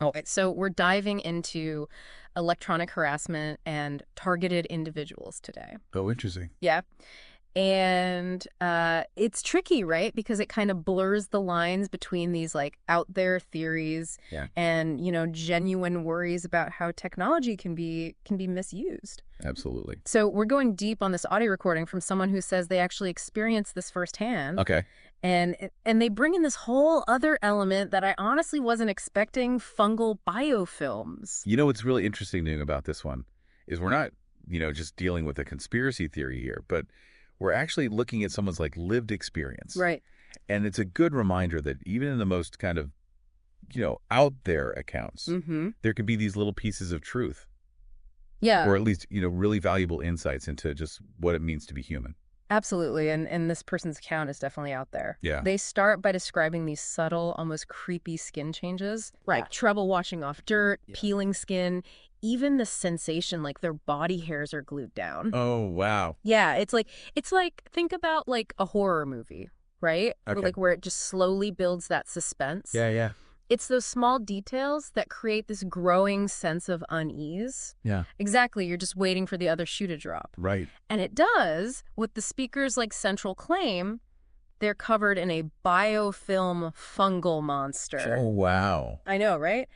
Oh, so we're diving into electronic harassment and targeted individuals today. Oh, interesting. Yeah. And it's tricky, right? Because it kind of blurs the lines between these like out there theories Yeah, and, genuine worries about how technology can be misused. absolutely. So we're going deep on this audio recording from someone who says they actually experienced this firsthand. Okay. And they bring in this whole other element that I honestly wasn't expecting, fungal biofilms. You know what's really interesting about this one is we're not, just dealing with a conspiracy theory here, but we're actually looking at someone's like lived experience. Right. And it's a good reminder that even in the most kind of, out there accounts, Mm-hmm. there can be these little pieces of truth Yeah, or at least, really valuable insights into just what it means to be human. absolutely. And this person's account is definitely out there. Yeah. They start by describing these subtle, almost creepy skin changes, like trouble washing off dirt, Yeah. peeling skin, even the sensation like their body hairs are glued down. Oh, wow. Yeah, it's like think about like a horror movie, right? Okay. Like where it just slowly builds that suspense. Yeah. It's those small details that create this growing sense of unease. Yeah. Exactly, you're just waiting for the other shoe to drop. Right. And it does, with the speaker's like central claim, they're covered in a biofilm fungal monster. Oh, wow. I know, right?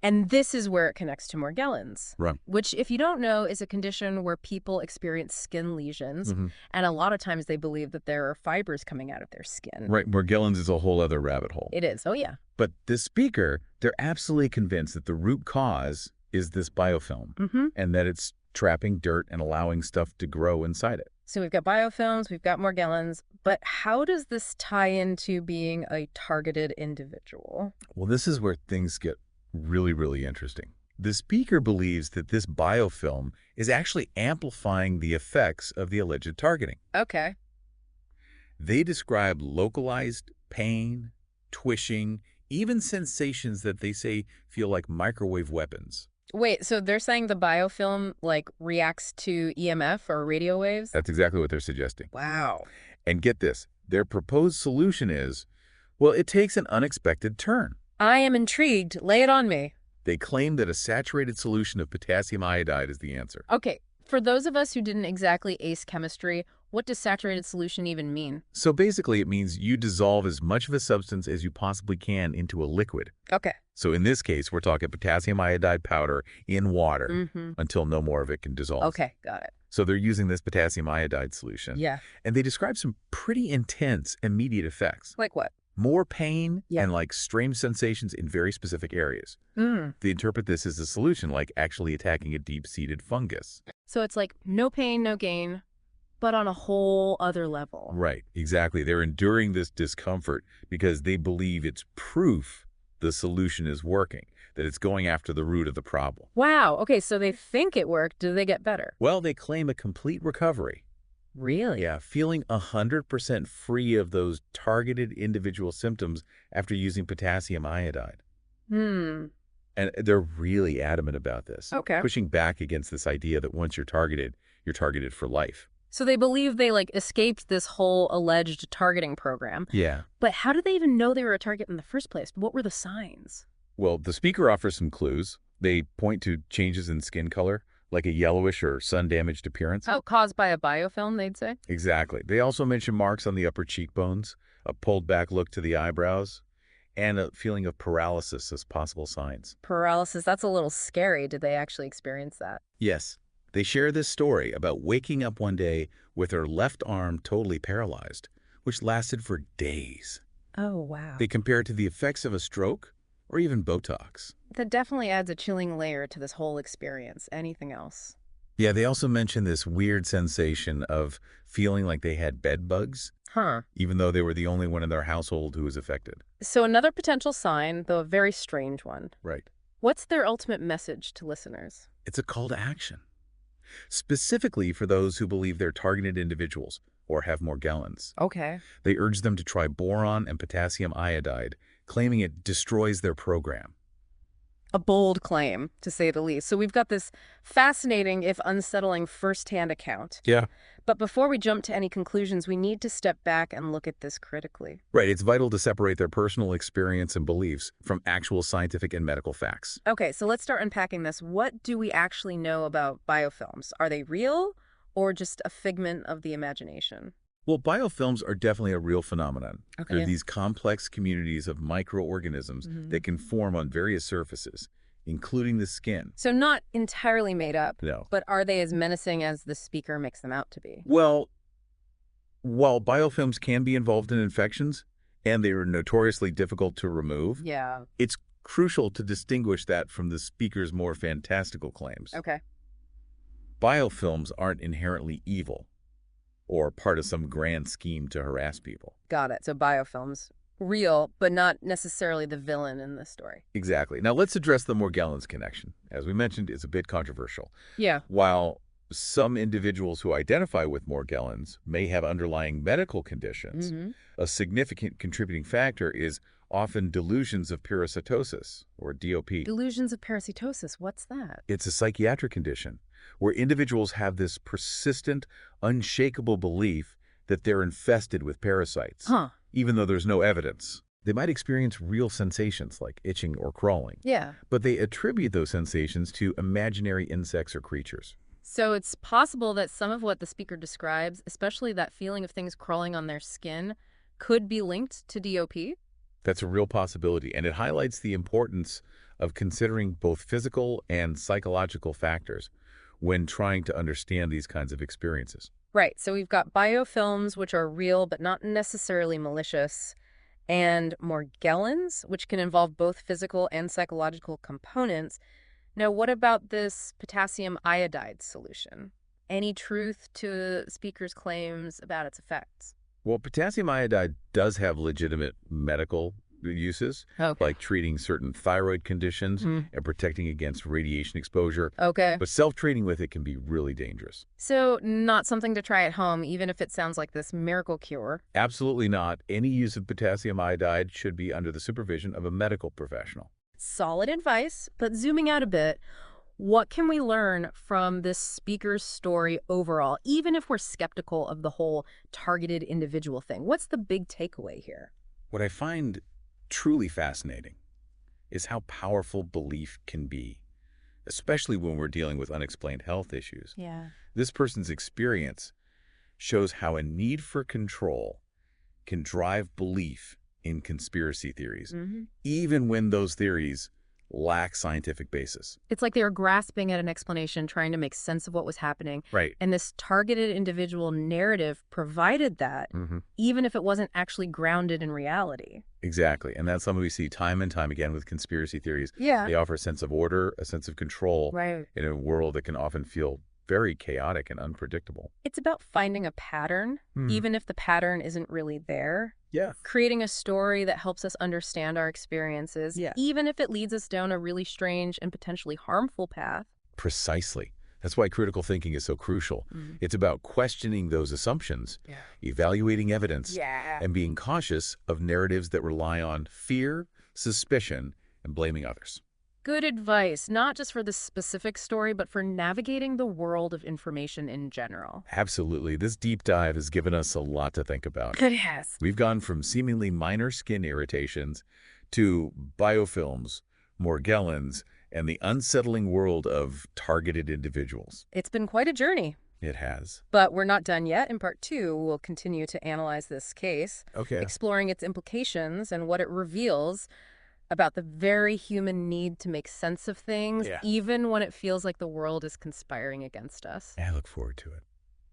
And this is where it connects to Morgellons, Right. which, if you don't know, is a condition where people experience skin lesions. Mhm. And a lot of times they believe that there are fibers coming out of their skin. Right. Morgellons is a whole other rabbit hole. It is. Oh, yeah. But this speaker, they're absolutely convinced that the root cause is this biofilm Mm-hmm. and that it's trapping dirt and allowing stuff to grow inside it. So we've got biofilms, we've got Morgellons, but how does this tie into being a targeted individual? Well, this is where things get really, really interesting. The speaker believes that this biofilm is actually amplifying the effects of the alleged targeting. Okay. They describe localized pain, twitching, even sensations that they say feel like microwave weapons. Wait, so they're saying the biofilm like reacts to EMF or radio waves? That's exactly what they're suggesting. Wow. And get this, their proposed solution is, well, it takes an unexpected turn. I am intrigued. Lay it on me. They claim that a saturated solution of potassium iodide is the answer. Okay, for those of us who didn't exactly ace chemistry, what does saturated solution even mean? So basically, it means you dissolve as much of a substance as you possibly can into a liquid. Okay. So in this case, we're talking potassium iodide powder in water Mm-hmm. until no more of it can dissolve. Okay, got it. So they're using this potassium iodide solution. Yeah. And they describe some pretty intense immediate effects. Like what? More pain Yeah. and like strange sensations in very specific areas. Mm. They interpret this as a solution, like actually attacking a deep-seated fungus. So it's like no pain, no gain, but on a whole other level. Right, exactly. They're enduring this discomfort because they believe it's proof the solution is working, that it's going after the root of the problem. Wow. Okay, so they think it worked. Do they get better? Well, they claim a complete recovery. Really? Yeah, feeling 100% free of those targeted individual symptoms after using potassium iodide. Hmm. And they're really adamant about this, Okay. pushing back against this idea that once you're targeted for life. So they believe they like escaped this whole alleged targeting program. Yeah. But how did they even know they were a target in the first place? What were the signs? Well, the speaker offers some clues. They point to changes in skin color, like a yellowish or sun-damaged appearance. Oh, caused by a biofilm, they'd say? Exactly. They also mention marks on the upper cheekbones, a pulled-back look to the eyebrows, and a feeling of paralysis as possible signs. Paralysis, that's a little scary. Did they actually experience that? Yes, they share this story about waking up one day with their left arm totally paralyzed, which lasted for days. Oh, wow. They compare it to the effects of a stroke or even Botox. That definitely adds a chilling layer to this whole experience. Anything else? Yeah, they also mention this weird sensation of feeling like they had bed bugs, Huh. even though they were the only one in their household who was affected. So another potential sign, though a very strange one. Right. What's their ultimate message to listeners? It's a call to action, specifically for those who believe they're targeted individuals or have Morgellons. Okay. They urge them to try boron and potassium iodide, claiming it destroys their program. A bold claim, to say the least. So we've got this fascinating, if unsettling, firsthand account. Yeah. But before we jump to any conclusions, we need to step back and look at this critically. Right. It's vital to separate their personal experience and beliefs from actual scientific and medical facts. Okay, so let's start unpacking this. What do we actually know about biofilms? Are they real or just a figment of the imagination? Well, biofilms are definitely a real phenomenon. Okay. They're these complex communities of microorganisms that can form on various surfaces, including the skin. So not entirely made up, No. but are they as menacing as the speaker makes them out to be? Well, while biofilms can be involved in infections, and they are notoriously difficult to remove, Yeah. it's crucial to distinguish that from the speaker's more fantastical claims. Okay. Biofilms aren't inherently evil or part of some grand scheme to harass people. Got it. So biofilms, real, but not necessarily the villain in this story. Exactly. Now let's address the Morgellons connection. As we mentioned, it's a bit controversial. Yeah. While some individuals who identify with Morgellons may have underlying medical conditions, a significant contributing factor is often delusions of parasitosis, or DOP. Delusions of parasitosis. What's that? It's a psychiatric condition where individuals have this persistent, unshakable belief that they're infested with parasites, even though there's no evidence. They might experience real sensations like itching or crawling, Yeah. but they attribute those sensations to imaginary insects or creatures. So it's possible that some of what the speaker describes, especially that feeling of things crawling on their skin, could be linked to DOP? That's a real possibility, and it highlights the importance of considering both physical and psychological factors when trying to understand these kinds of experiences. Right. So we've got biofilms, which are real but not necessarily malicious, and Morgellons, which can involve both physical and psychological components. Now, what about this potassium iodide solution? Any truth to speaker's claims about its effects? Well, potassium iodide does have legitimate medical uses, like treating certain thyroid conditions and protecting against radiation exposure. Okay. But self-treating with it can be really dangerous. So not something to try at home, even if it sounds like this miracle cure. Absolutely not. Any use of potassium iodide should be under the supervision of a medical professional. Solid advice, but zooming out a bit, what can we learn from this speaker's story overall, even if we're skeptical of the whole targeted individual thing? What's the big takeaway here? What I find truly fascinating is how powerful belief can be, especially when we're dealing with unexplained health issues. Yeah. This person's experience shows how a need for control can drive belief in conspiracy theories, even when those theories lack scientific basis. It's like they were grasping at an explanation, trying to make sense of what was happening. Right. And this targeted individual narrative provided that, even if it wasn't actually grounded in reality. Exactly. And that's something we see time and time again with conspiracy theories. Yeah. They offer a sense of order, a sense of control Right. in a world that can often feel very chaotic and unpredictable. It's about finding a pattern, even if the pattern isn't really there. Yeah. Creating a story that helps us understand our experiences, even if it leads us down a really strange and potentially harmful path. Precisely. That's why critical thinking is so crucial. It's about questioning those assumptions, evaluating evidence, and being cautious of narratives that rely on fear, suspicion, and blaming others. Good advice, not just for this specific story, but for navigating the world of information in general. Absolutely. This deep dive has given us a lot to think about. It has. We've gone from seemingly minor skin irritations to biofilms, Morgellons, and the unsettling world of targeted individuals. It's been quite a journey. It has. But we're not done yet. In part 2, we'll continue to analyze this case, Okay. exploring its implications and what it reveals about the very human need to make sense of things, even when it feels like the world is conspiring against us. I look forward to it.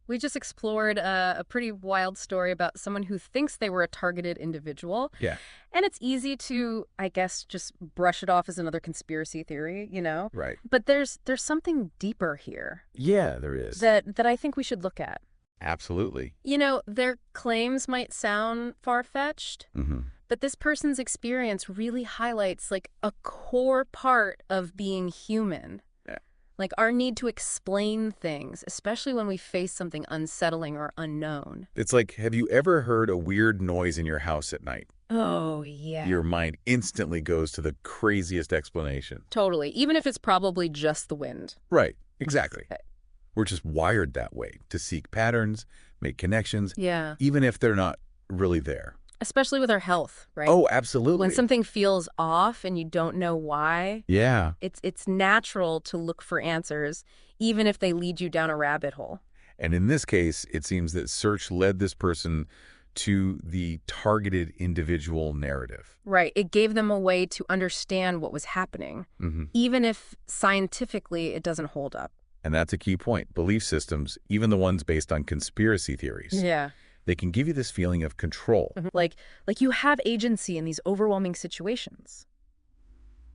We just explored a pretty wild story about someone who thinks they were a targeted individual. Yeah. And it's easy to, I guess, just brush it off as another conspiracy theory, you know? Right. But there's something deeper here Yeah, there is. that I think we should look at. Absolutely. You know, their claims might sound far-fetched, but this person's experience really highlights like a core part of being human. Yeah. Like our need to explain things, especially when we face something unsettling or unknown. It's like, have you ever heard a weird noise in your house at night? Oh, yeah. Your mind instantly goes to the craziest explanation. Totally. Even if it's probably just the wind. Right. Exactly. Okay. We're just wired that way, to seek patterns, make connections, Yeah. even if they're not really there. Especially with our health, right? Oh, absolutely. When something feels off and you don't know why, Yeah. it's natural to look for answers, even if they lead you down a rabbit hole. And in this case, it seems that search led this person to the targeted individual narrative. Right. It gave them a way to understand what was happening, even if scientifically it doesn't hold up. And that's a key point. Belief systems, even the ones based on conspiracy theories, Yeah. they can give you this feeling of control. Like you have agency in these overwhelming situations.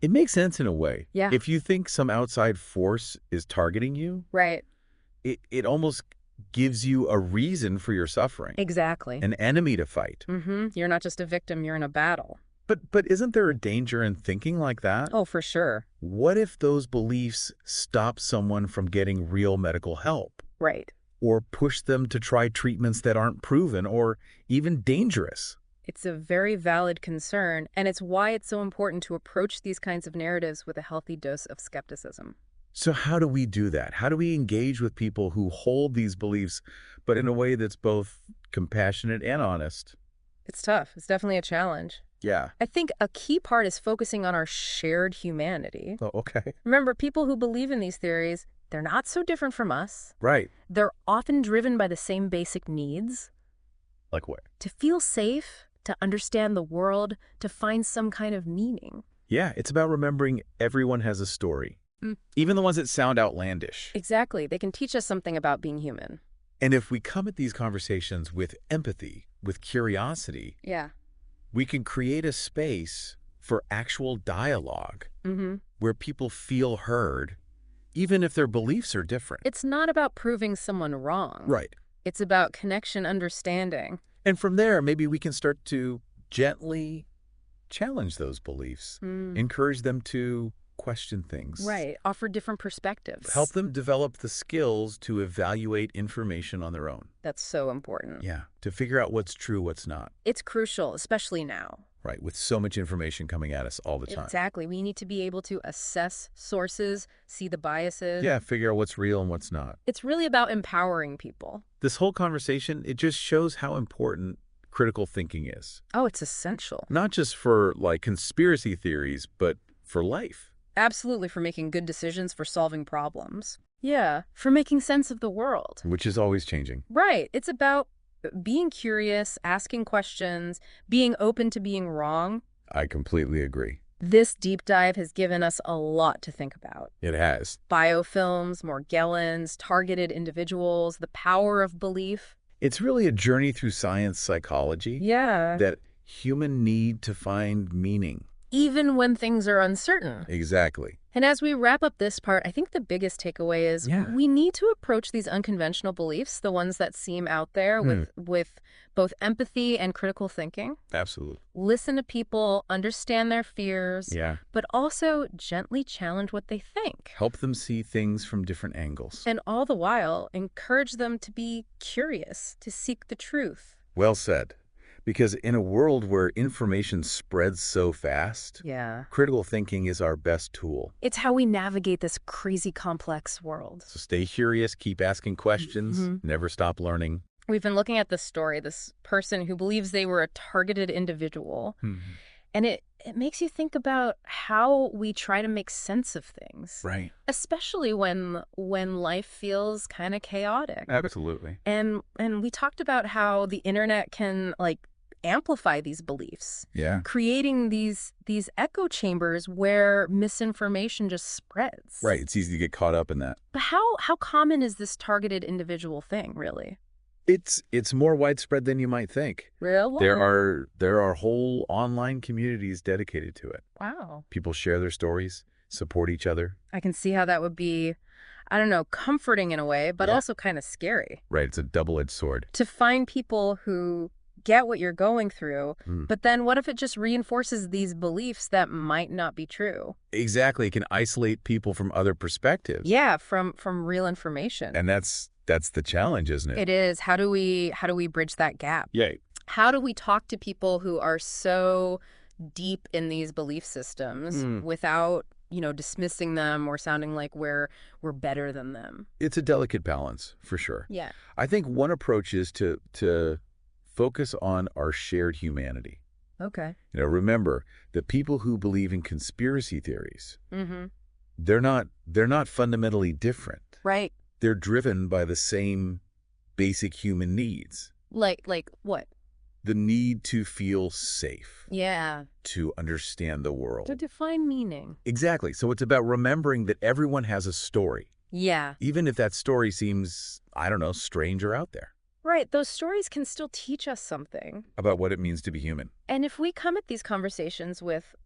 It makes sense in a way. Yeah. If you think some outside force is targeting you, Right. it almost gives you a reason for your suffering, Exactly. an enemy to fight. You're not just a victim, you're in a battle. But isn't there a danger in thinking like that? Oh, for sure. What if those beliefs stop someone from getting real medical help? Right. Or push them to try treatments that aren't proven or even dangerous? It's a very valid concern, and it's why it's so important to approach these kinds of narratives with a healthy dose of skepticism. So how do we do that? How do we engage with people who hold these beliefs, but in a way that's both compassionate and honest? It's tough. It's definitely a challenge. Yeah. I think a key part is focusing on our shared humanity. Oh, okay. Remember, people who believe in these theories, they're not so different from us. Right. They're often driven by the same basic needs. Like what? To feel safe, to understand the world, to find some kind of meaning. Yeah, it's about remembering everyone has a story. Even the ones that sound outlandish. Exactly. They can teach us something about being human. And if we come at these conversations with empathy, with curiosity, Yeah. we can create a space for actual dialogue where people feel heard, even if their beliefs are different. It's not about proving someone wrong. Right. It's about connection, understanding. And from there, maybe we can start to gently challenge those beliefs, encourage them to question things. Right. Offer different perspectives. Help them develop the skills to evaluate information on their own. That's so important. Yeah, to figure out what's true, what's not. It's crucial, especially now. Right, with so much information coming at us all the time. Exactly. We need to be able to assess sources, see the biases. Yeah, figure out what's real and what's not. It's really about empowering people. This whole conversation, it just shows how important critical thinking is. Oh, it's essential. Not just for, like, conspiracy theories, but for life. Absolutely, for making good decisions, for solving problems. Yeah, for making sense of the world. Which is always changing. Right. It's about being curious, asking questions, being open to being wrong. I completely agree. This deep dive has given us a lot to think about. It has. Biofilms, Morgellons, targeted individuals, the power of belief. It's really a journey through science psychology. Yeah. That human need to find meaning. Even when things are uncertain. Exactly. And as we wrap up this part, I think the biggest takeaway is we need to approach these unconventional beliefs, the ones that seem out there, with both empathy and critical thinking. Absolutely. Listen to people, understand their fears, but also gently challenge what they think. Help them see things from different angles. And all the while, encourage them to be curious, to seek the truth. Well said. Because in a world where information spreads so fast, critical thinking is our best tool. It's how we navigate this crazy complex world. So stay curious, keep asking questions, never stop learning. We've been looking at this story, this person who believes they were a targeted individual. And it makes you think about how we try to make sense of things. Right. Especially when life feels kind of chaotic. Absolutely. And we talked about how the internet can, like, amplify these beliefs. Yeah. Creating these echo chambers where misinformation just spreads. Right. It's easy to get caught up in that. But how common is this targeted individual thing, really? It's more widespread than you might think. Really? There are whole online communities dedicated to it. Wow. People share their stories, support each other. I can see how that would be, I don't know, comforting in a way, but also kind of scary. Right. It's a double-edged sword. To find people who get what you're going through, but then what if it just reinforces these beliefs that might not be true? Exactly. It can isolate people from other perspectives. Yeah, from real information. And that's the challenge, isn't it? It is. How do we bridge that gap? Yeah. How do we talk to people who are so deep in these belief systems without, dismissing them or sounding like we're better than them? It's a delicate balance, for sure. Yeah. I think one approach is to focus on our shared humanity. Okay. Remember that people who believe in conspiracy theories, Mm-hmm. they're not fundamentally different. Right. They're driven by the same basic human needs. Like what? The need to feel safe, Yeah. to understand the world. To define meaning. Exactly. So it's about remembering that everyone has a story, Yeah. even if that story seems, I don't know, strange or out there, Right. Those stories can still teach us something. about what it means to be human. And if we come at these conversations with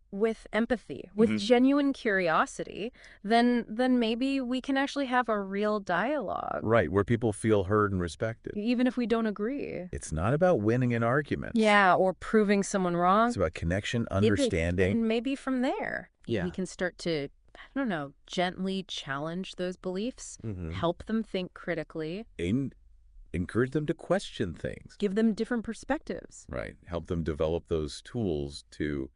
empathy, with Mhm. genuine curiosity, then maybe we can actually have a real dialogue, Right, where people feel heard and respected. even if we don't agree. It's not about winning an argument. Yeah, or proving someone wrong. It's about connection, understanding. And maybe from there, Yeah. we can start to, I don't know, gently challenge those beliefs, Mhm. help them think critically, And encourage them to question things. give them different perspectives. Right. Help them develop those tools to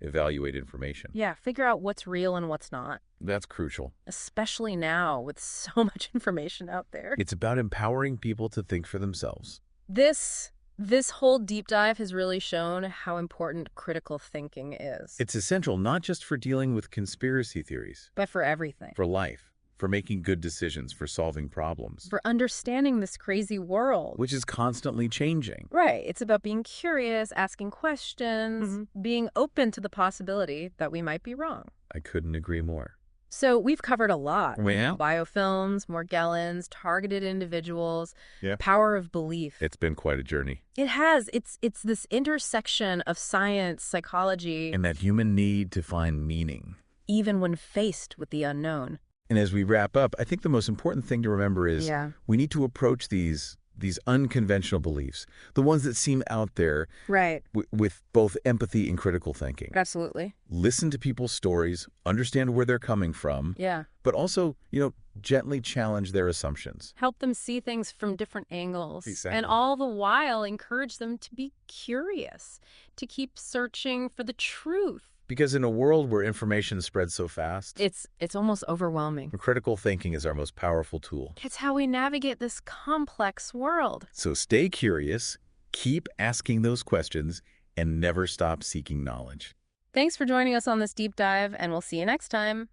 evaluate information. Yeah, figure out what's real and what's not, That's crucial. especially now with so much information out there. It's about empowering people to think for themselves. This whole deep dive has really shown how important critical thinking is. It's essential not just for dealing with conspiracy theories, But for everything. for life, for making good decisions, for solving problems, For understanding this crazy world. which is constantly changing. Right. It's about being curious, asking questions, being open to the possibility that we might be wrong. I couldn't agree more. So we've covered a lot. Well, Biofilms, Morgellons, targeted individuals, Yeah. power of belief. it's been quite a journey. It has. It's this intersection of science, psychology, And that human need to find meaning. even when faced with the unknown. And as we wrap up, I think the most important thing to remember is we need to approach these unconventional beliefs, the ones that seem out there, Right. with both empathy and critical thinking. Absolutely. Listen to people's stories, understand where they're coming from, Yeah. but also, gently challenge their assumptions. Help them see things from different angles. Exactly. And all the while encourage them to be curious, to keep searching for the truth. Because in a world where information spreads so fast, It's almost overwhelming. critical thinking is our most powerful tool. It's how we navigate this complex world. So stay curious, keep asking those questions, and never stop seeking knowledge. Thanks for joining us on this deep dive, and we'll see you next time.